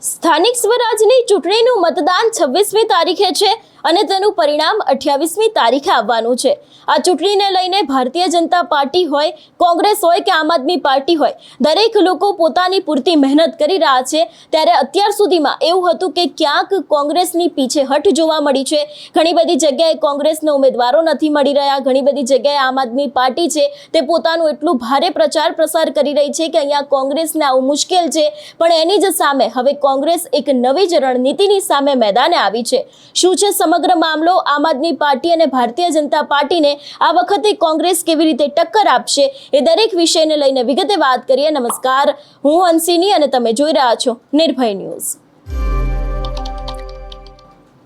સ્થાનિક સ્વરાજની ચૂંટણીનું મતદાન 26મી તારીખે છે અને તેનું પરિણામ 28મી તારીખે આવવાનું છે। આ ચૂંટણીને લઈને ભારતીય જનતા પાર્ટી હોય, કોંગ્રેસ હોય કે આમ આદમી પાર્ટી હોય, દરેક લોકો પોતાની પૂરતી મહેનત કરી રહ્યા છે। ત્યારે અત્યાર સુધીમાં એવું હતું કે ક્યાંક કોંગ્રેસની પીછેહટ જોવા મળી છે। ઘણી બધી જગ્યાએ કોંગ્રેસને ઉમેદવારો નથી મળી રહ્યા, ઘણી બધી જગ્યાએ આમ આદમી પાર્ટી છે તે પોતાનું એટલું ભારે પ્રચાર પ્રસાર કરી રહી છે કે અહીંયા કોંગ્રેસને આવું મુશ્કેલ છે। પણ એની જ સામે હવે કોંગ્રેસ એક નવી જ રણનીતિની સામે મેદાને આવી છે। શું છે સમગ્ર મામલો? આમ આદમી પાર્ટી અને ભારતીય જનતા પાર્ટીને આ વખતે કોંગ્રેસ કેવી રીતે ટક્કર આપશે એ દરેક વિષયને લઈને વિગતે વાત કરીએ। નમસ્કાર, હું હંસિની અને તમે જોઈ રહ્યા છો નિર્ભય ન્યૂઝ।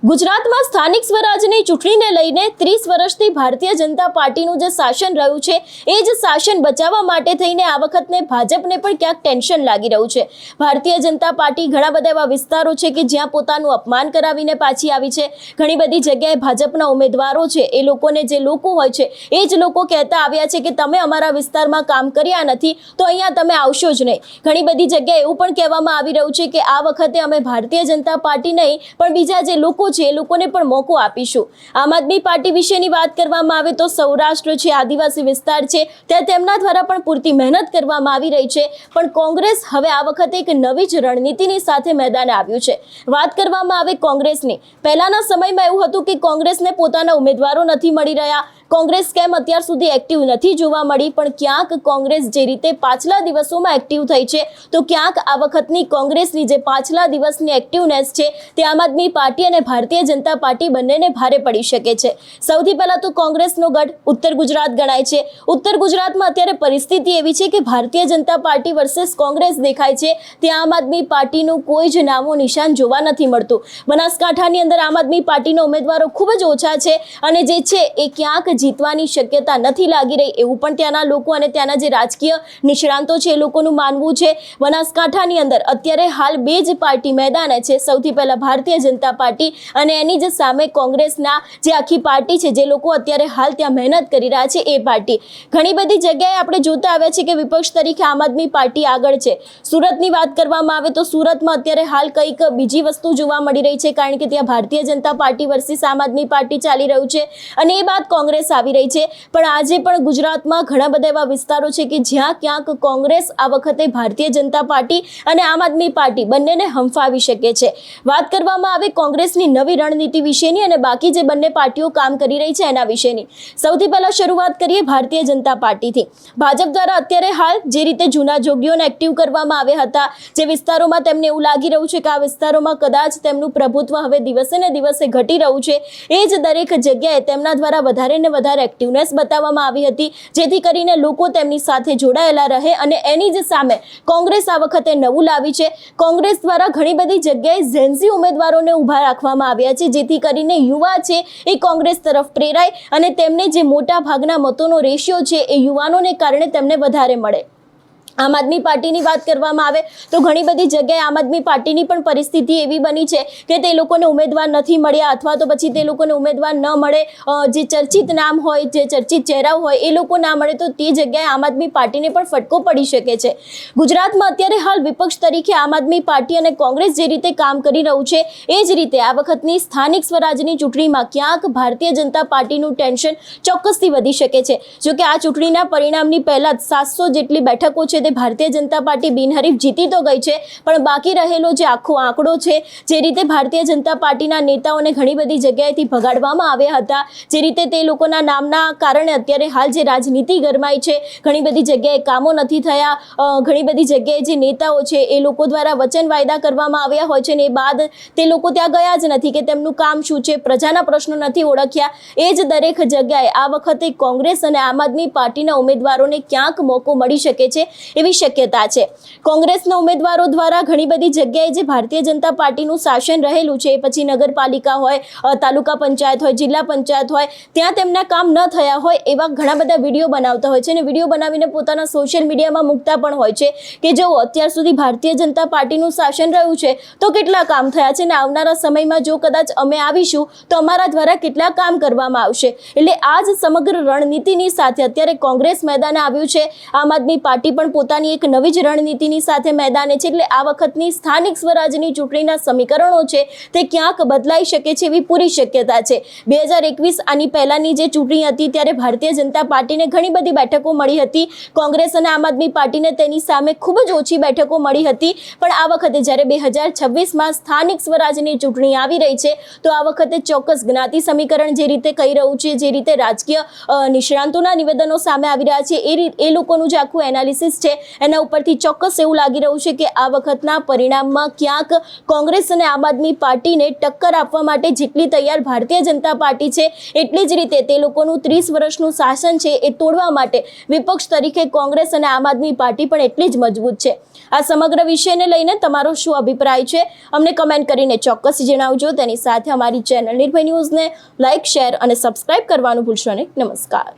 ગુજરાતમાં સ્થાનિક સ્વરાજની ચૂંટણીને લઈને 30 વર્ષથી ભારતીય જનતા પાર્ટીનું જે શાસન રહ્યું છે એ જ શાસન બચાવવા માટે થઈને આ વખતને ભાજપને પણ ક્યાંક ટેન્શન લાગી રહ્યું છે। ભારતીય જનતા પાર્ટી ઘણા બધા એવા વિસ્તારો છે કે જ્યાં પોતાનું અપમાન કરાવીને પાછી આવી છે। ઘણી બધી જગ્યાએ ભાજપના ઉમેદવારો છે એ લોકોને જે લોકો હોય છે એ જ લોકો કહેતા આવ્યા છે કે તમે અમારા વિસ્તારમાં કામ કર્યા નથી તો અહીંયા તમે આવશો જ નહીં। ઘણી બધી જગ્યાએ એવું પણ કહેવામાં આવી રહ્યું છે કે આ વખતે અમે ભારતીય જનતા પાર્ટી નહીં પણ બીજા જે લોકો એ લોકોને પણ મોકો આપીશું। આમ આદમી પાર્ટી વિશેની વાત કરવામાં આવે તો સૌરાષ્ટ્ર છે, આદિવાસી વિસ્તાર છે, ત્યાં તેમના દ્વારા પણ પૂરતી મહેનત કરવામાં આવી રહી છે। પણ કોંગ્રેસ હવે આ વખતે એક નવી જ રણનીતિની સાથે મેદાને આવ્યું છે। વાત કરવામાં આવે કોંગ્રેસની, પહેલાના સમયમાં એવું હતું કે કોંગ્રેસને પોતાના ઉમેદવારો નથી મળી રહ્યા, કોંગ્રેસ કેમ અત્યાર સુધી એક્ટિવ નથી જોવા મળી। પણ ક્યાંક કોંગ્રેસ જે રીતે પાછલા દિવસોમાં એક્ટિવ થઈ છે તો ક્યાંક આ વખતની કોંગ્રેસની જે પાછલા દિવસની એક્ટિવનેસ છે તે આમ આદમી પાર્ટી અને ભારતીય જનતા પાર્ટી બંનેને ભારે પડી શકે છે। સૌથી પહેલા તો કોંગ્રેસનો ગઢ ઉત્તર ગુજરાત ગણાય છે। ઉત્તર ગુજરાતમાં અત્યારે પરિસ્થિતિ એવી છે કે ભારતીય જનતા પાર્ટી વર્સેસ કોંગ્રેસ દેખાય છે, ત્યાં આમ આદમી પાર્ટીનું કોઈ જ નામો નિશાન જોવા નથી મળતું। બનાસકાંઠાની અંદર આમ આદમી પાર્ટીના ઉમેદવારો ખૂબ જ ઓછા છે અને જે છે એ ક્યાંક જીતવાની શક્યતા નથી લાગી રહી એવું પણ ત્યાંના લોકો અને ત્યાંના જે રાજકીય નિષ્ણાંતો છે એ લોકોનું માનવું છે। બનાસકાંઠાની અંદર અત્યારે હાલ બે જ પાર્ટી મેદાને છે, સૌથી પહેલા ભારતીય જનતા પાર્ટી અને એની જ સામે કોંગ્રેસના જે આખી પાર્ટી છે, જે લોકો અત્યારે હાલ ત્યાં મહેનત કરી રહ્યા છે એ પાર્ટી। ઘણી બધી જગ્યાએ આપણે જોતા આવ્યા છે કે વિપક્ષ તરીકે આમ આદમી પાર્ટી આગળ છે। સુરતની વાત કરવામાં આવે તો સુરતમાં અત્યારે હાલ કંઈક બીજી વસ્તુ જોવા મળી રહી છે, કારણ કે ત્યાં ભારતીય જનતા પાર્ટી વર્સિસ આમ આદમી પાર્ટી ચાલી રહ્યું છે અને એ બાદ કોંગ્રેસ આવી રહી છે। પણ આજે પણ ગુજરાતમાં ઘણા બધા એવા વિસ્તારો છે કે જ્યાં ક્યાંક કોંગ્રેસ આ વખતે ભારતીય જનતા પાર્ટી અને આમ આદમી પાર્ટી બંનેને હંફાવી શકે છે। વાત કરવામાં આવે કોંગ્રેસની નવી રણનીતિ વિશેની અને બાકી જે બંને પાર્ટીઓ કામ કરી રહી છે એના વિશેની। સૌથી પહેલા શરૂઆત કરીએ ભારતીય જનતા પાર્ટીથી। ભાજપ દ્વારા અત્યારે હાલ જે રીતે જૂના જોગીઓને એક્ટિવ કરવામાં આવ્યા હતા, જે વિસ્તારોમાં તેમને એવું લાગી રહ્યું છે કે આ વિસ્તારોમાં કદાચ તેમનું પ્રભુત્વ હવે દિવસે ને દિવસે ઘટી રહ્યું છે, એ જ દરેક જગ્યાએ તેમના દ્વારા વધારે ને વધારે એક્ટિવનેસ બતાવવામાં આવી હતી, જેથી કરીને લોકો તેમની સાથે જોડાયેલા રહે અને એની જ સામે કોંગ્રેસ આ વખતે નવું લાવી છે। કોંગ્રેસ દ્વારા ઘણી બધી જગ્યાએ ઝેન્ઝી ઉમેદવારોને ઊભા રાખવામાં આવ્યા છે, જેથી કરીને યુવા છે એ કોંગ્રેસ તરફ પ્રેરાય અને તેમને જે મોટા ભાગના મતોનો રેશિયો છે એ યુવાનોને કારણે તેમને વધારે મળે। આમ આદમી પાર્ટીની વાત કરવામાં આવે તો ઘણી બધી જગ્યાએ આમ આદમી પાર્ટીની પણ પરિસ્થિતિ એવી બની છે કે તે લોકોને ઉમેદવાર નથી મળ્યા અથવા તો પછી તે લોકોને ઉમેદવાર ન મળે, જે ચર્ચિત નામ હોય, જે ચર્ચિત ચહેરાઓ હોય એ લોકો ના મળે તો તે જગ્યાએ આમ આદમી પાર્ટીને પણ ફટકો પડી શકે છે। ગુજરાતમાં અત્યારે હાલ વિપક્ષ તરીકે આમ આદમી પાર્ટી અને કોંગ્રેસ જે રીતે કામ કરી રહ્યું છે એ જ રીતે આ વખતની સ્થાનિક સ્વરાજની ચૂંટણીમાં ક્યાંક ભારતીય જનતા પાર્ટીનું ટેન્શન ચોક્કસથી વધી શકે છે। જોકે આ ચૂંટણીના પરિણામની પહેલા જ 700 જેટલી બેઠકો છે ભારતીય જનતા પાર્ટી બિનહરીફ જીતી તો ગઈ છે, પણ બાકી રહેલો જે આખો આંકડો છે, જે રીતે ભારતીય જનતા પાર્ટીના નેતાઓને ઘણી બધી જગ્યાએથી ભગાડવામાં આવ્યા હતા, જે રીતે તે લોકોના નામના કારણે અત્યારે હાલ જે રાજનીતિ ગરમાઈ છે, ઘણી બધી જગ્યાએ કામો નથી થયા, ઘણી બધી જગ્યાએ જે નેતાઓ છે એ લોકો દ્વારા વચન વાયદા કરવામાં આવ્યા હોય છે ને એ બાદ તે લોકો ત્યાં ગયા જ નથી કે તેમનું કામ શું છે, પ્રજાના પ્રશ્નો નથી ઓળખ્યા। એ જ દરેક જગ્યાએ આ વખતે કોંગ્રેસ અને આમ આદમી પાર્ટીના ઉમેદવારોને ક્યાંક મોકો મળી શકે છે એવી શક્યતા છે। કોંગ્રેસના ઉમેદવારો દ્વારા ઘણી બધી જગ્યાએ જે ભારતીય જનતા પાર્ટીનું શાસન રહેલું છે, પછી નગરપાલિકા હોય, તાલુકા પંચાયત હોય, જિલ્લા પંચાયત હોય, ત્યાં તેમના કામ ન થયા હોય એવા ઘણા બધા વિડીયો બનાવતા હોય છે અને વિડીયો બનાવીને પોતાના સોશિયલ મીડિયામાં મૂકતા પણ હોય છે કે જો અત્યાર સુધી ભારતીય જનતા પાર્ટીનું શાસન રહ્યું છે તો કેટલા કામ થયા છે અને આવનારા સમયમાં જો કદાચ અમે આવીશું તો અમારા દ્વારા કેટલા કામ કરવામાં આવશે। એટલે આ જ સમગ્ર રણનીતિની સાથે અત્યારે કોંગ્રેસ મેદાને આવ્યું છે। આમ આદમી પાર્ટી પણ પોતાની એક નવી જ રણનીતિની સાથે મેદાને છે, એટલે આ વખતની સ્થાનિક સ્વરાજની ચૂંટણીના સમીકરણો છે તે ક્યાંક બદલાઈ શકે છે એવી પૂરી શક્યતા છે. 2021 આની પહેલાની જે ચૂંટણી હતી ત્યારે ભારતીય જનતા પાર્ટીને ઘણી બધી બેઠકો મળી હતી. કોંગ્રેસ અને આમ આદમી પાર્ટીને તેની સામે ખૂબ જ ઓછી બેઠકો મળી હતી. પણ આ વખતે જ્યારે 2026માં સ્થાનિક સ્વરાજની ચૂંટણી આવી રહી છે તો આ વખતે ચોક્કસ જ્ઞાતિ સમીકરણ જે રીતે કહી રહ્યું છે, જે રીતે રાજકીય નિષ્ણાંતોના નિવેદનો સામે આવી રહ્યા છે, એ લોકોનું જે આખું એનાલિસિસ છે એના ઉપરથી ચોક્કસ એવું લાગી રહ્યું છે કે આ વખતના પરિણામમાં ક્યાંક કોંગ્રેસ અને આમ આદમી પાર્ટીને ટક્કર આપવા માટે જેટલી તૈયાર ભારતીય જનતા પાર્ટી છે એટલી જ રીતે તે લોકોનું 30 વર્ષનું શાસન છે એ તોડવા માટે વિપક્ષ તરીકે કોંગ્રેસ અને આમ આદમી પાર્ટી પણ એટલી જ મજબૂત છે. આ સમગ્ર વિષયને લઈને તમારો શું અભિપ્રાય છે અમને કમેન્ટ કરીને ચોક્કસ જણાવજો. તેની સાથે અમારી ચેનલ નિર્ભય ન્યૂઝને લાઇક, શેર અને સબસ્ક્રાઇબ કરવાનું ભૂલશો નહીં. નમસ્કાર.